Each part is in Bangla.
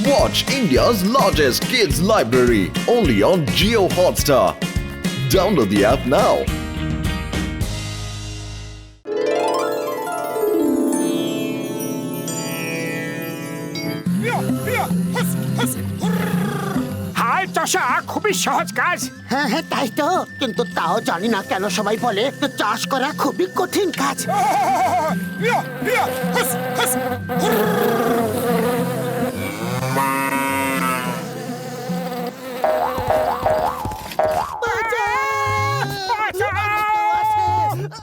Watch India's largest kids library only on Jio Hotstar. Download the app now. হাই চষা, খুবই সহজ কাজ। হ্যাঁ হ্যাঁ তাই তো, কিন্তু তাও জানি না কেন সবাই বলে যে চাষ করা খুবই কঠিন কাজ।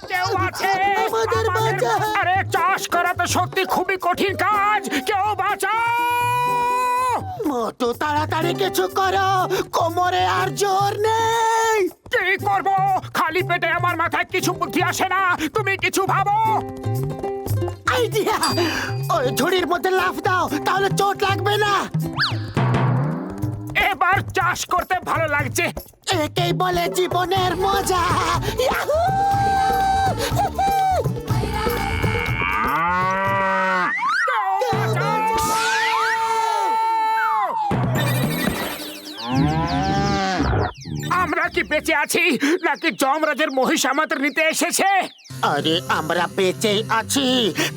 কেউ আছে? আমাদের বাঁচা। আরে চাষ করা তো সত্যি খুবই কঠিন কাজ, কেউ বাঁচাও। মোটু তাড়াতাড়ি কিছু করো, কোমরে আর জোর নেই। কি করব? খালি পেটে আমার মাথায় কিছু বুদ্ধি আসে না, তুমি কিছু ভাবো। আইডিয়া, ওই ঝুড়ির মধ্যে লাফ দাও, তাহলে চোট লাগবে না। এবার চাষ করতে ভালো লাগছে। একেই বলে জীবনের মজা। ইয়াহু! আমরা কি বেঁচে আছি নাকি যমরাজের মহিষ আমাদের নিতে এসেছে? আরে আমরা বেঁচেই আছি,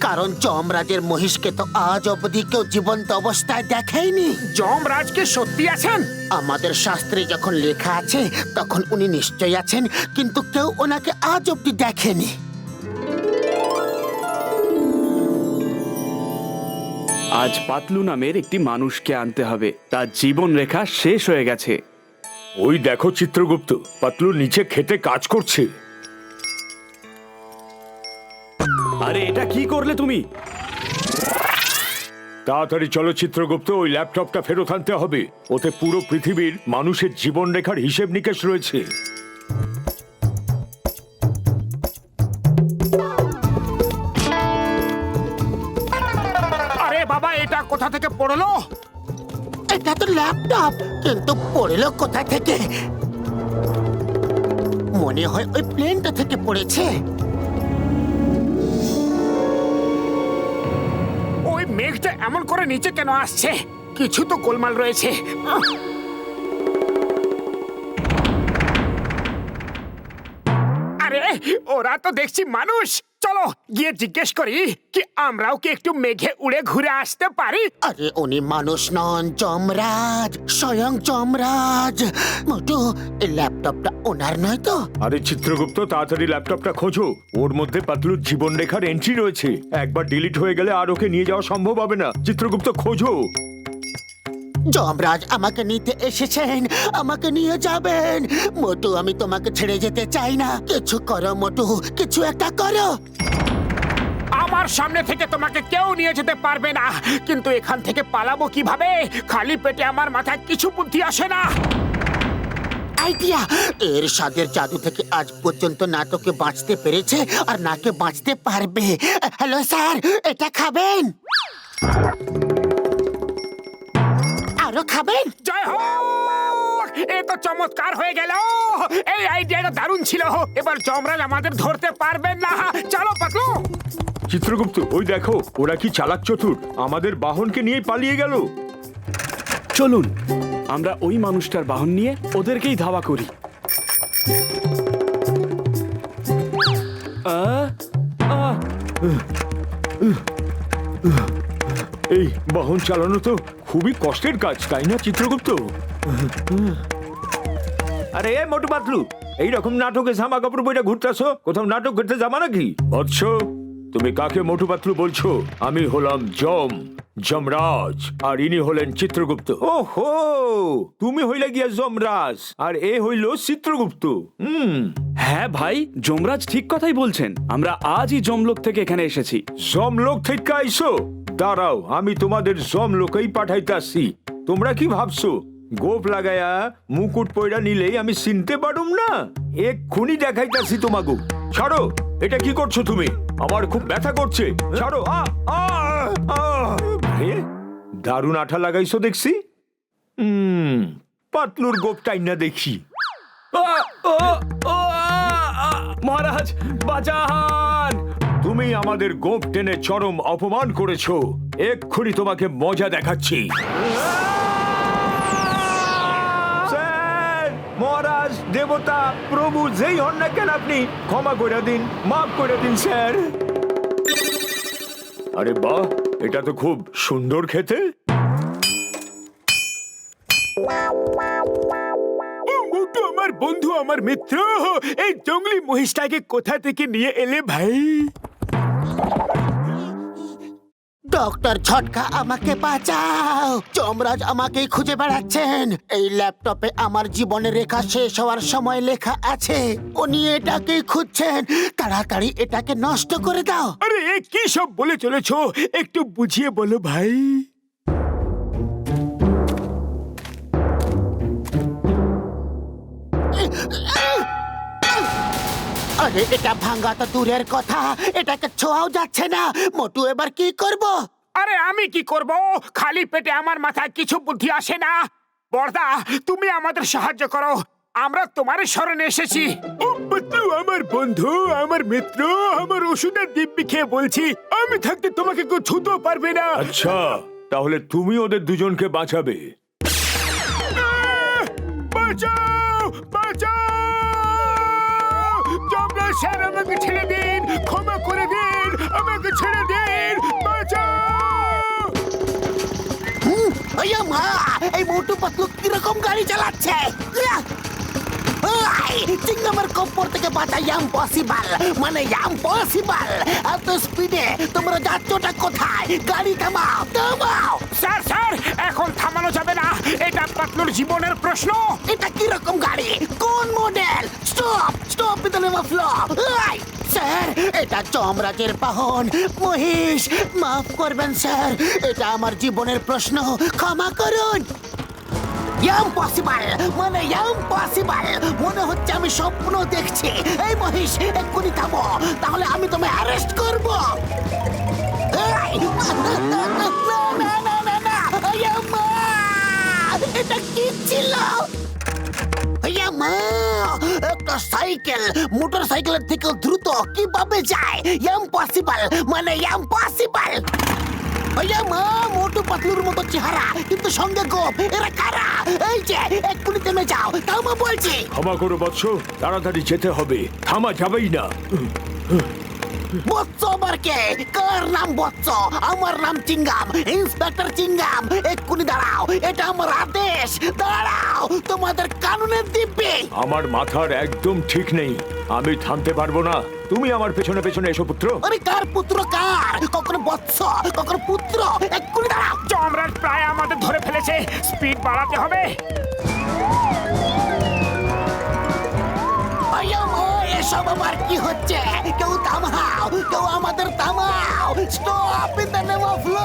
কারণ যমরাজের মহিষকে তো আজ অবধি কেউ জীবন্ত অবস্থায় দেখেইনি। যমরাজ কি সত্যি আছেন? আমাদের শাস্ত্রে যখন লেখা আছে তখন উনি নিশ্চয়ই আছেন, কিন্তু কেউ ওনাকে আজ অবধি দেখেনি। আজ পাতলু নামের একটি মানুষকে আনতে হবে, তার জীবন রেখা শেষ হয়ে গেছে। ওই দেখো চিত্রগুপ্ত, পাতলু নিচে খেতে কাজ করছে। আরে এটা কি করলে তুমি? তাড়াতাড়ি চলো চিত্রগুপ্ত, ওই ল্যাপটপটা ফেরত আনতে হবে। ওতে পুরো পৃথিবীর মানুষের জীবন রেখার হিসেব নিকেশ রয়েছে। আরে বাবা, এটা কোথা থেকে পড়লো? এটা তো ল্যাপটপ, কিন্তু পড়লো কোথা থেকে? মনে হয় ওই প্লেনটা থেকে পড়েছে। ওই মেঘটা এমন করে নিচে কেন আসছে? কিছু তো গোলমাল রয়েছে। আরে ওরা তো দেখছি মানুষ। চলো গিয়ে জিজ্ঞেস করি কি আমরাও কি একটু মেঘে উড়ে ঘুরে আসতে পারি। আরে উনি মানুষ নন, যমরাজ, স্বয়ং যমরাজ। মোটু, এই ল্যাপটপটা ওনার নয় তো? আরে চিত্রগুপ্ত, তাড়াতাড়ি ল্যাপটপটা খোঁজো। ওর মধ্যে পাতলুর জীবন রেখার এন্ট্রি রয়েছে। একবার ডিলিট হয়ে গেলে আর ওকে নিয়ে যাওয়া সম্ভব হবে না। চিত্রগুপ্ত খোঁজো। যমরাজ আমাকে নিতে এসেছেন, আমাকে নিয়ে যাবেন। মোটু, আমি তোমাকে ছেড়ে যেতে চাই না। কিছু করো মোটু, কিছু একটা করো। আমার সামনে থেকে তোমাকে কেউ নিয়ে যেতে পারবে না, কিন্তু এখান থেকে পালাবো কিভাবে? খালি পেটে আমার মাথায় কিছু বুদ্ধি আসে না। আইডিয়া, এর স্বাদের জাদু থেকে আজ পর্যন্ত না তোকে বাঁচতে পেরেছে আর নাকে বাঁচতে পারবে। হ্যালো স্যার, এটা খাবেন? আরো খাবেন? জয় হোক, এ তো চমৎকার হয়ে গেল। এই আইডিয়াটা দারুণ ছিল। এবার যমরাজ আমাদের ধরতে পারবেন না। চলো পাতলু। চিত্রগুপ্ত, ওই দেখো, ওরা কি চালাক চতুর, আমাদের বাহনকে নিয়ে পালিয়ে গেল। চলুন আমরা ওই মানুষটার বাহন নিয়ে ওদেরকেই ধাওয়া করি। এই বাহন চালানো তো খুবই কষ্টের কাজ, তাই না চিত্রগুপ্ত? আরে মোটু পাতলু, এইরকম নাটকে জামা কাপড় বইটা ঘুরতেছো, কোথাও নাটক করতে যাবা নাকি? বৎস, তুমি কাকে মোটু পাতলু বলছো? আমি হলাম যমরাজ, আর ইনি হলেন চিত্রগুপ্ত। ওহো, তুমি হইলে গিয়া যমরাজ আর এ হইল চিত্রগুপ্ত। হ্যাঁ ভাই, যমরাজ ঠিক কথাই বলছেন। আমরা আজই যমলোক থেকে এখানে এসেছি। যমলোক থেকে আইসো? দাঁড়াও, আমি তোমাদের যমলোকেই পাঠাইতাছি। তোমরা কি ভাবছো গোপ লাগায়া মুকুট পয়রা নিলেই আমি চিনতে পারুম না? এক্ষুনি দেখাইতাছি তোমাগো। ছাড়ো, এটা কি করছো তুমি? আমার খুব ব্যথা করছে, ছাড়ো। দারুণ আঠা লাগাইছো দেখছি। পাতলুর গোপটাই না দেখি। মহারাজ বাঁচান! তুমি তুমি আমাদের গোঁফ টেনে চরম অপমান করেছো। এক্ষুনি তোমাকে মজা দেখাচ্ছি। স্যার, মহারাজ, দেবতা, প্রভু যেই হন না কেন আপনি ক্ষমা করে দিন, মাফ করে দিন স্যার। আরে বাহ, এটা তো খুব সুন্দর খেতে। মোটু আমার বন্ধু, আমার মিত্র, এই জঙ্গলি মহিষটাকে কোথা থেকে নিয়ে এলে ভাই? ডক্টর ঝটকা, আমাকে বাঁচাও। যমরাজ আমাকেই খুঁজে বেড়াচ্ছেন। এই ল্যাপটপে আমার জীবনের রেখা শেষ হওয়ার সময় লেখা আছে। উনি এটাকেই খুঁজছেন। তাড়াতাড়ি এটাকে নষ্ট করে দাও। আরে এ কি সব বলে চলেছো? একটু বুঝিয়ে বলো ভাই। আরে এটা ভাঙা তো দূরের কথা, এটাকে ছোঁয়াও যাচ্ছে না। মোটু, এবার কি করব? আরে আমি কি করব? খালি পেটে আমার মাথায় কিছু বুদ্ধি আসে না। বর্দা, তুমি আমাদের সাহায্য করো, আমরা তোমার শরণে এসেছি। ও পাতলু, আমার বন্ধু, আমার মিত্র, আমার ওষুধের দিব্যি খেয়ে বলছি, আমি থাকতে তোমাকে কেউ ছুঁতেও পারবে না। আচ্ছা, তাহলে তুমি ওদের দুজনকে বাঁচাবে। বাঁচাও, বাঁচাও! যমরাজ স্যার, আমাকে ছেড়ে দিন, ক্ষমা করে দিন, আমাকে ছেড়ে দিন, বাঁচাও! ওয়া মা, এই মোটু পাতলু কিরকম গাড়ি চালাচ্ছে? চিংগামের কপ্পর থেকে বাঁচা ইম্পসিবল, মানে ইম্পসিবল। এত স্পিডে তোমরা যাচ্ছটা কোথায়? গাড়ি থামাও, থামাও। স্যার, স্যার, এখন থামানো যাবে না, এটা পাতলুর জীবনের প্রশ্ন। এটা কিরকম গাড়ি? কোন model? Stop, stop with the name of law. Sir, এটা যমরাজের বাহন, মহিষ। মাফ করবেন স্যার, এটা আমার জীবনের প্রশ্ন, ক্ষমা করুন। ইম্পসিবল, মানে ইম্পসিবল। মনে হচ্ছে আমি স্বপ্ন দেখছি। এই মহিষ, এক্ষুনি থামো, তাহলে আমি তোমায় অ্যারেস্ট করব। না না না না না না, মা, এটা কি ছিল? মা, একটা সাইকেল মোটর সাইকেলের থেকে দ্রুত কিভাবে যায়? ইম্পসিবল, মানে ইম্পসিবল। মা, মোটু পাতলুর মতো চেহারা, কিন্তু সঙ্গে গোপ। এরা কারা? এই যে, এক্ষুনি থেমে যাও, থামো বলছি। ক্ষমা করো বৎস, তাড়াতাড়ি যেতে হবে, থামা যাবেই না। বৎস আবার কে? কার নাম বৎস? আমার নাম চিঙ্গাম, ইন্সপেক্টর চিঙ্গাম। এক্ষুনি দাঁড়াও, এটা আমার আদেশ। দাঁড়াও, তোমাদের কানুনের দিব্যি। আমার মাথার একদম ঠিক নেই, আমি থামতে পারবো না। তুমি আমার পেছনে পেছনে এসো পুত্র। আরে কার পুত্র কার? কখনো বৎস, কখনো পুত্র। এক্ষুনি দাঁড়াও। যমরাজ প্রায় আমাদের ধরে ফেলেছে, স্পিড বাড়াতে হবে। এসব আবার কি হচ্ছে? কেউ থামাও, কেউ আমাদের থামাও। Stop in the name of law.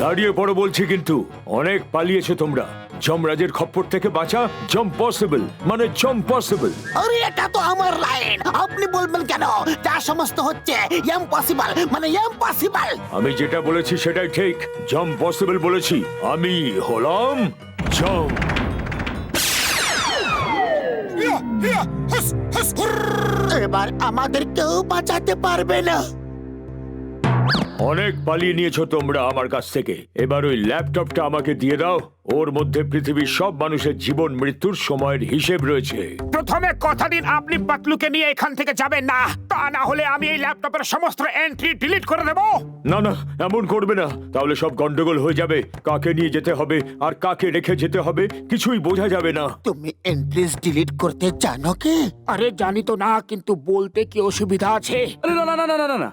দাঁড়িয়ে পড়ো বলছি, কিন্তু অনেক পালিয়েছো তোমরা। যমরাজের খপ্পর থেকে বাঁচা জম্প পসিবল, মানে জম্প পসিবল। আরে এটা তো আমার লাইন, আপনি বলবেন কেন? যা সমস্ত হচ্ছে ইম্পসিবল, মানে ইম্পসিবল। আমি যেটা বলেছি সেটাই ঠিক, জম্প পসিবল বলেছি। আমি হলাম জম্প। এবার আমাদের কেউ বাঁচাতে পারবে না। অনেক পালিয়ে নিয়েছো তোমরা আমার কাছ থেকে। এবার ওই ল্যাপটপটা আমাকে দিয়ে দাও। ওর মধ্যে পৃথিবীর সব মানুষের জীবন মৃত্যুর সময়ের হিসেব রয়েছে। প্রথমে কথা দিন, আপনি পাতলুকে নিয়ে এখান থেকে যাবেন না, তা না হলে আমি এই ল্যাপটপের সমস্ত এন্ট্রি ডিলিট করে দেব। না না, এমন করবে না, তাহলে সব গন্ডগোল হয়ে যাবে। কাকে নিয়ে যেতে হবে আর কাকে রেখে যেতে হবে কিছুই বোঝা যাবে না। তুমি এন্ট্রিজ ডিলিট করতে জানো কি? আরে জানি তো না, কিন্তু বলতে কি অসুবিধা আছে? আরে না না না না না না,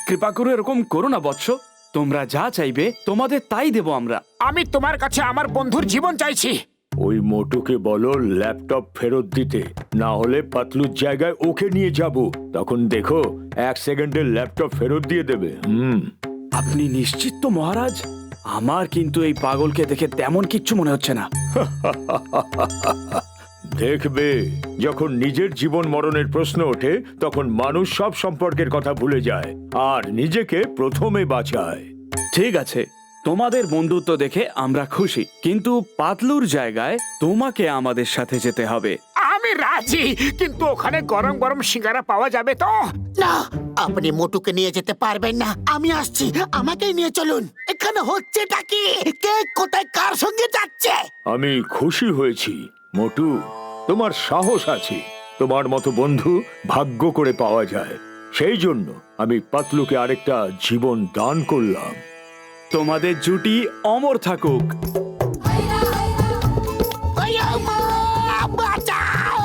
কৃপা করে এরকম করো না বৎস। তোমরা যা চাইবে তোমাদের তাই দেব আমরা। আমি তোমার কাছে আমার বন্ধুর জীবন চাইছি। ওই মোটুকে বলো ল্যাপটপ ফেরত দিতে, না হলে পাতলুর জায়গায় ওকে নিয়ে যাব। তখন দেখো 1 সেকেন্ডের ল্যাপটপ ফেরত দিয়ে দেবে। আপনি নিশ্চিত তো মহারাজ? আমার কিন্তু এই পাগলকে দেখে তেমন কিচ্ছু মনে হচ্ছে না। দেখবে, যখন নিজের জীবন মরণের প্রশ্ন ওঠে তখন মানুষ সব সম্পর্কের কথা ভুলে যায় আর নিজেকে প্রথমে বাঁচায়। ঠিক আছে, তোমাদের বন্ধুত্ব দেখে আমরা খুশি, কিন্তু পাতলুর জায়গায় তোমাকে আমাদের সাথে যেতে হবে। আমি রাজি, কিন্তু ওখানে গরম গরম সিঙ্গারা পাওয়া যাবে তো? না, আপনি মোটুকে নিয়ে যেতে পারবেন না। আমি আসছি, আমাকেই নিয়ে চলুন। এখানে হচ্ছেটা কি? কে কোথায় কার সঙ্গে যাচ্ছে? আমি খুশি হয়েছি মোটু, তোমার সাহস আছে। তোমার মতো বন্ধু ভাগ্য করে পাওয়া যায়, সেই জন্য আমি পাতলুকে আরেকটা জীবন দান করলাম। তোমাদের জুটি অমর থাকুক। ওয়া মা! বাঁচাও!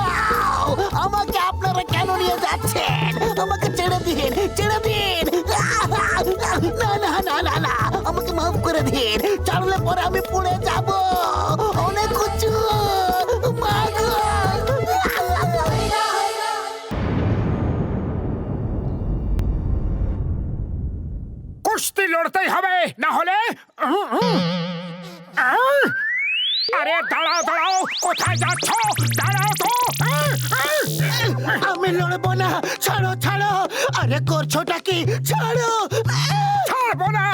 আমাকে আপনারা কেন নিয়ে যাচ্ছেন? আমাকে ছেড়ে দিন, ছেড়ে দিন! না না না না না, আমাকে মাফ করে দিন। ছাড়লে পরে আমি পড়ে যাব। অনেক উঁচু। মা গো! কুস্তি লড়তেই হবে, না হলে আরে দাঁড়াও দাঁড়াও, কোথায় যাচ্ছ? দাঁড়াও তো। আমি লড়বো না। ছাড়ো ছাড়ো। আরে করছোটা কি? ছাড়ো। ছাড়বো না,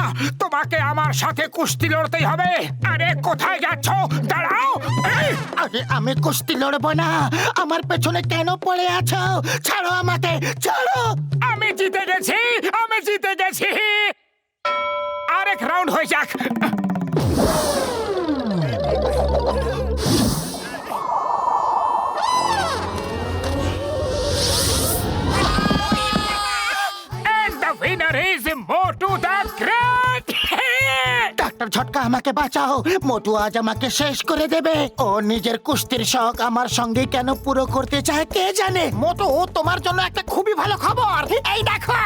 তোমাকে আমার সাথে কুস্তি লড়তেই হবে। আরে কোথায় যাচ্ছ? দাঁড়াও। আরে আমি কুস্তি লড়বো না। আমার পেছনে কেন পড়ে আছো? ছাড়ো আমাকে, ছাড়ো। আমি জিতে গেছি, আমি জিতে গেছি। আরেক রাউন্ড হয়ে যাক। And the winner is Motu the Great! ডাক্তার ঝটকা, আমাকে বাঁচাও। মোটু আজ আমাকে শেষ করে দেবে। ও নিজের কুস্তির শখ আমার সঙ্গে কেন পুরো করতে চায় কে জানে। মোটু, তোমার জন্য একটা খুবই ভালো খবর। এই দেখো।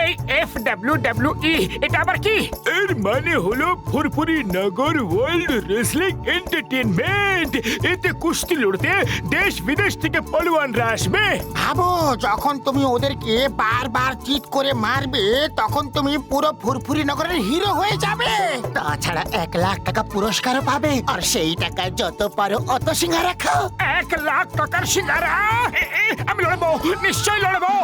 এই FWWE এটা আবার কি? এর মানে হলো ফুরফুরি নগর ওয়ার্ল্ড রেসলিং এন্টারটেইনমেন্ট। এতে কুস্তি লড়তে দেশ বিদেশ থেকে পলোয়ানরা আসবে। ভাবো, যখন তুমি ওদেরকে বারবার চিট করে মারবে, তখন তুমি পুরো ফুরফুরি নগরের হিরো হয়ে যাবে। তাছাড়া 1 লাখ টাকা পুরস্কারও পাবে। আর সেই টাকায় যত পারো অত সিঙ্গারা খাও। 1 লাখ টাকার সিঙ্গারা? আমি লড়বো, নিশ্চয় লড়বো।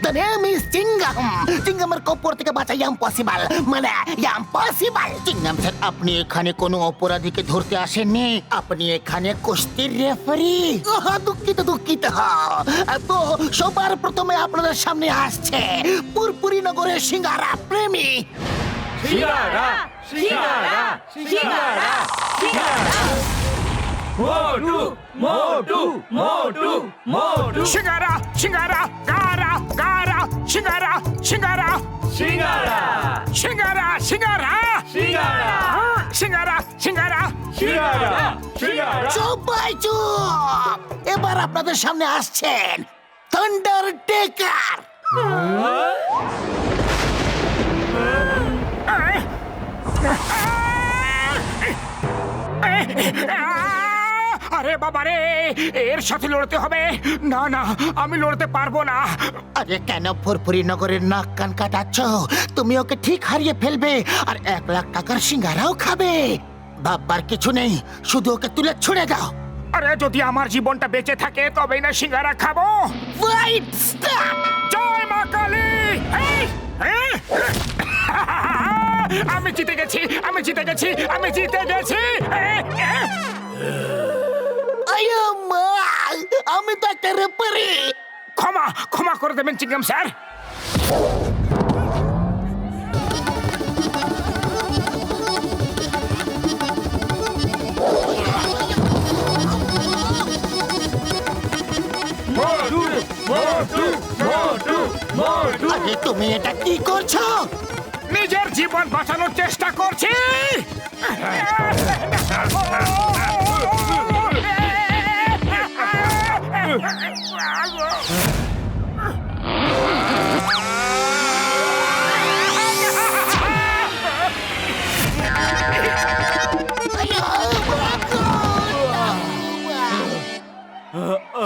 The name is Chingam. চিঙ্গামের কপর থেকে বাঁচা ইম্পসিবল, মানে ইম্পসিবল। চিঙ্গাম স্যার, আপনি এখানে কোনো অপরাধীকে ধরতে আসেননি। আপনি এখানে কুস্তির রেফারি। দুঃখিত দুঃখিত। তো সবার প্রথমে আপনাদের সামনে আসছে পুরপুরি নগরের সিঙ্গারা প্রেমী। সিঙ্গারা, সিঙ্গারা, সিঙ্গারা, সিঙ্গারা। মোটু, মোটু, মোটু, মোটু। সিঙ্গারা, সিঙ্গারা, গারা, গারা, সিঙ্গারা, সিঙ্গারা, সিঙ্গারা, সিঙ্গারা, সিঙ্গারা, সিঙ্গারা, সিঙ্গারা, সিঙ্গারা, সিঙ্গারা, সিঙ্গারা। সবাই চুপ। এবার আপনাদের সামনে আসছেন থান্ডার টেকার। আরে বাবা রে, এর সাথে লড়তে হবে। না না, আমি লড়তে পারবো না। আরে কেন ফুরফুরি নগরের নাক কান কাটাচ্ছ? তুমি ওকে ঠিক হারিয়ে ফেলবে, আর 1 লাখ টাকার সিঙ্গারাও খাবে। ভাববার কিছু নেই, শুধু ওকে তুলে ছুড়ে দাও। আরে যদি আমার জীবনটা বেঁচে থাকে তবেই না সিঙ্গারা খাবো। Wait, stop. জয় মা কালী! আমি জিতে গেছি, আমি জিতে গেছি, আমি জিতে গেছি। আয়া মা, আমি তো একটা রেফারি। ক্ষমা ক্ষমা করে দেবেন চিঙ্গাম স্যার। মোটু, মোটু, মোটু, মোটু। আরে তুমি এটা কি করছো? নিজের জীবন বাঁচানোর চেষ্টা করছি।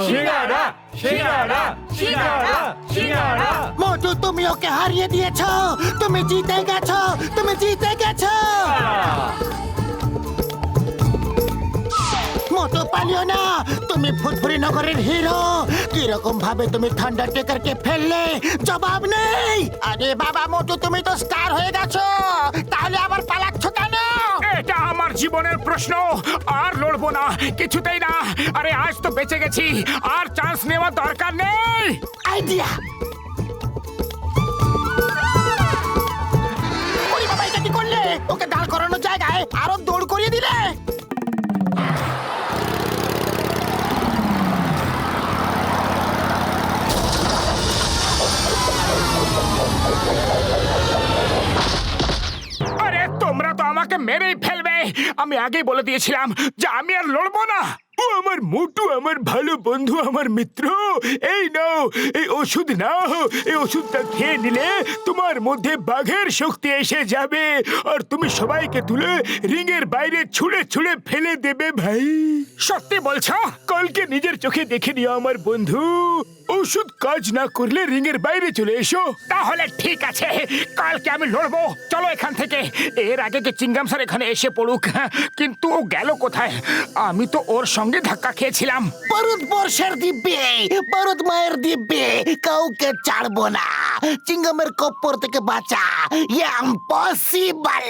সিঙ্গারা, সিঙ্গারা, সিঙ্গারা, সিঙ্গারা। মোটু, তুমি ওকে হারিয়ে দিয়েছো। তুমি জিতে গেছো, তুমি জিতে গেছো। মোটু, পালিও না। তুমি তুমি ফুটফুরি নগরের হিরো, কিরকম ভাবে তুমি থান্ডারটেকারকে ফেললে জবাব নেই। আরে বাবা মোটু, তুমি তো স্টার হয়ে গেছো, তাহলে আবার পালাচ্ছ কেন? এটা আমার জীবনের প্রশ্ন, আর লড়বো না, কিছুতেই না। আরে আজ তো বেঁচে গেছি, আর চান্স নেওয়ার দরকার নেই। আইডিয়া! ওরে বাবা, এটা কি করলে? ওকে দাঁড় করানোর জায়গায় আরো দৌড় করিয়ে দিলে। আরে তোমরা তো আমাকে মেরেই ফেলবে। আমি আগেই বলে দিয়েছিলাম যে আমি আর লড়বো না। ও আমার মোটু, আমার ভালো বন্ধু, আমার মিত্র। এই নাও, এই ওষুধ নাও। এই ওষুধটা খেয়ে নিলে তোমার মধ্যে বাঘের শক্তি এসে যাবে, আর তুমি সবাইকে তুলে রিংয়ের বাইরে ছুঁড়ে ছুঁড়ে ফেলে দেবে। ভাই, সত্যি বলছো? কালকে নিজের চোখে দেখে নিও আমার বন্ধু। ওষুধ কাজ না করলে রিংয়ের বাইরে চলে এসো। তাহলে ঠিক আছে, কালকে আমি লড়বো। চলো এখান থেকে। এর আগে যে চিংগাম স্যার এখানে এসে পড়ুক, কিন্তু ও গেল কোথায়? আমি তো ওর সঙ্গে ধাক্কা খেয়েছিলাম। বারুদ বর্ষার দিব্যে, বারুদ মায়ের দিব্যে কাউকে ছাড়বো না। চিঙ্গামের কপ্পর থেকে বাঁচা ইম্পসিবল।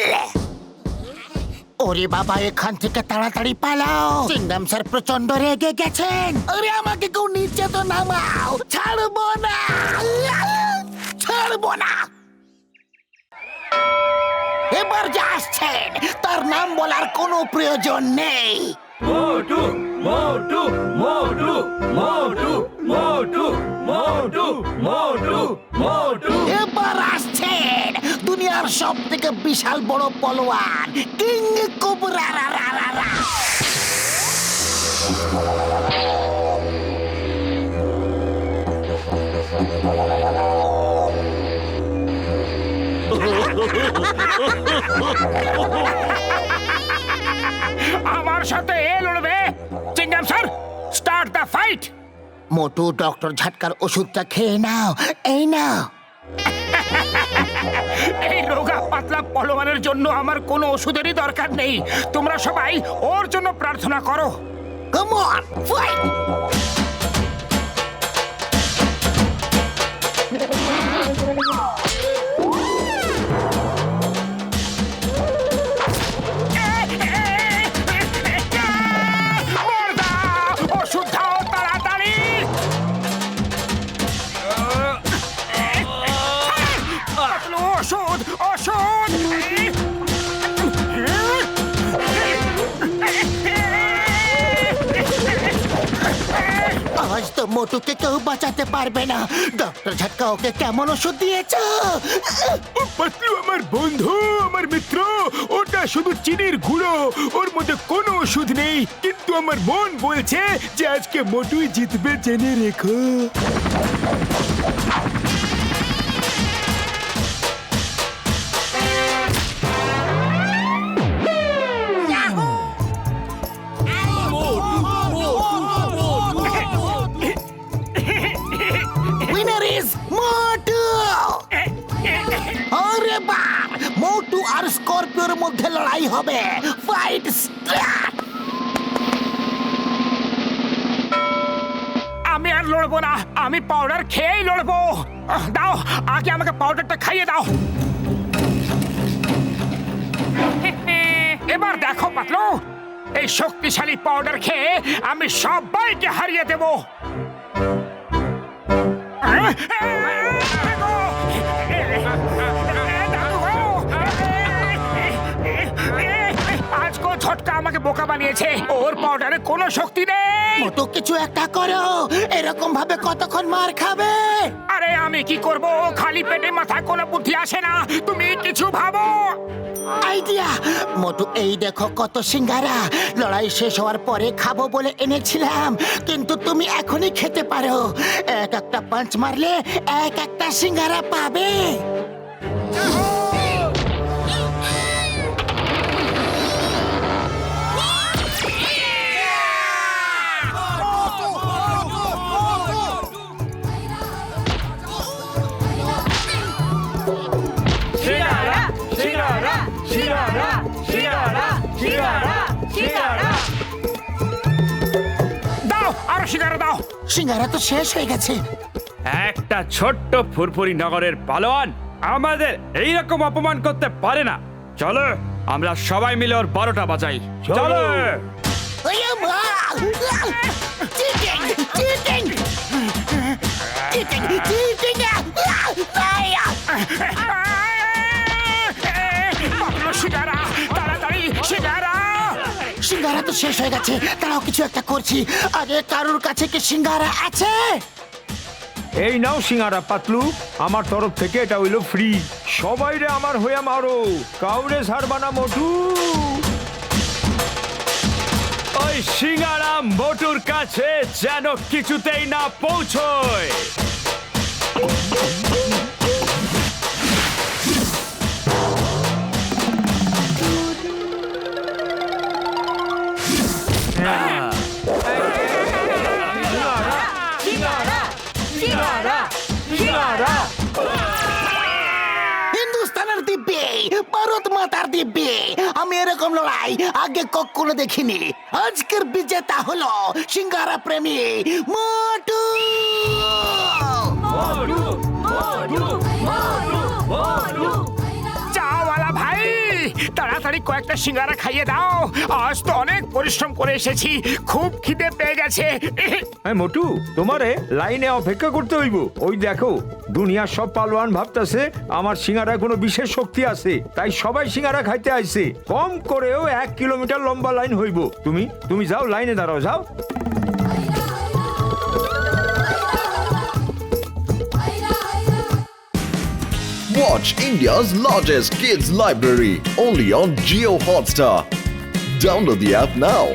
ওরে বাবা, এখান থেকে তাড়াতাড়ি পালাও। চিঙ্গাম স্যার প্রচন্ড রেগে গেছেন। আরে আমাকে কেউ নিচে তো নামাও, ছাড়বো না, ছাড়বো না। এবার যা আসছেন তার নাম বলার কোনো প্রয়োজন নেই। মোটু মোটু মোটু মোটু মোটু মোটু মোটু মোটু। এবার আসছেন দুনিয়ার সব থেকে বিশাল বড় পলোয়ান, কিং কোবরা। রা রা রা রা। আমার সাথে এ লড়বে। Chingum sir, start the fight. Motu, doctor ঝটকার ওষুধটা খেয়ে নাও, এই নাও। এই রোগা পাতলা পলোয়ানের জন্য আমার কোনো ওষুধেরই দরকার নেই। তোমরা সবাই ওর জন্য প্রার্থনা করো। Come on, fight! বর্দা, ওষুধ খাও তাড়াতাড়ি। পাতলু, ওষুধ, ওষুধ। আজ তো মোটুকে কেউ বাঁচাতে পারবে না। ডক্টর ঝটকা ওকে কেমন ওষুধ দিয়েছো? পাতলু আমার বন্ধু, আমার মিত্র। ওটা শুধু চিনির গুঁড়ো, ওর মধ্যে কোনো ওষুধ নেই। কিন্তু আমার মন বলছে যে আজকে মোটুই জিতবে, জেনে রেখো। উইনার ইজ মোটু। আরে বাপ, মোটু আর স্করপিওর মধ্যে লড়াই হবে। Fight start! আমি আর লড়বো না, আমি পাউডার খেয়েই লড়বো। দাও, আগে আমাকে পাউডারটা খাইয়ে দাও। এবার দেখো পাতলু, এই শক্তিশালী পাউডার খেয়ে আমি সবাইকে হারিয়ে দেব। আজকে ঝটকা আমাকে বোকা বানিয়েছে। ওর পাউডারে কোনো শক্তি নেই। মোটু, কিছু একটা করো। এরকম ভাবে কতক্ষণ মার খাবে? আরে আমি কি করব? খালি পেটে মাথায় কোনো বুদ্ধি আসে না। তুমি কিছু ভাবো। আইডিয়া! মোটু, এই দেখো কত সিঙ্গারা। লড়াই শেষ হওয়ার পরে খাবো বলে এনেছিলাম, কিন্তু তুমি এখনই খেতে পারো। এক একটা পাঞ্চ মারলে এক একটা সিঙ্গারা পাবে। দাও, করে দাও। সিঙ্গারা তো শেষ হয়ে গেছে। একটা ছোট্ট ফুরফুরি নগরের পালোয়ান আমাদের এইরকম অপমান করতে পারে না। চলো আমরা সবাই মিলে ওর 12টা বাজাই। চলো। ওয়া মা! Cheating! Cheating! Cheating! Cheating! Patlu, সিঙ্গারা, তাড়াতাড়ি সিঙ্গারা। সিঙ্গারা তো শেষ হয়ে গেছে, তারাও কিছু একটা করছি। আরে কারুর কাছে কি সিঙ্গারা আছে? এই নাও সিঙ্গারা পাতলু, আমার তরফ থেকে এটা হইলো ফ্রি। সবাই রে আমার হয়ে মারো, কাউরে ছাড়বা না মোটু। ওই সিঙ্গারা মোটুর কাছে যেন কিছুতেই না পৌঁছয়। হিন্দুস্তানের দিব্যে, ভারত মাতার দিব্যে, আমি এরকম লড়াই আগে কখনো দেখিনি। আজকের বিজেতা হলো সিঙ্গারা প্রেমী মোটু। চাওয়ালা ভাই, তাড়াতাড়ি কয়েকটা সিঙ্গারা খাইয়ে দাও। আজ তো অনেক পরিশ্রম করে এসেছি, খুব খিদে পেয়ে গেছে। মোটু, তোমারে লাইনে অপেক্ষা করতে হইব। ওই দেখো, দুনিয়ার সব পালোয়ান ভাবতেছে আমার সিঙ্গারায় কোনো বিশেষ শক্তি আছে, তাই সবাই সিঙ্গারা খাইতে আইছে। কম করেও 1 কিলোমিটার লম্বা লাইন হইব। তুমি যাও, লাইনে দাঁড়াও, যাও। Watch India's largest kids library only on Geo Hotstar. Download the app now.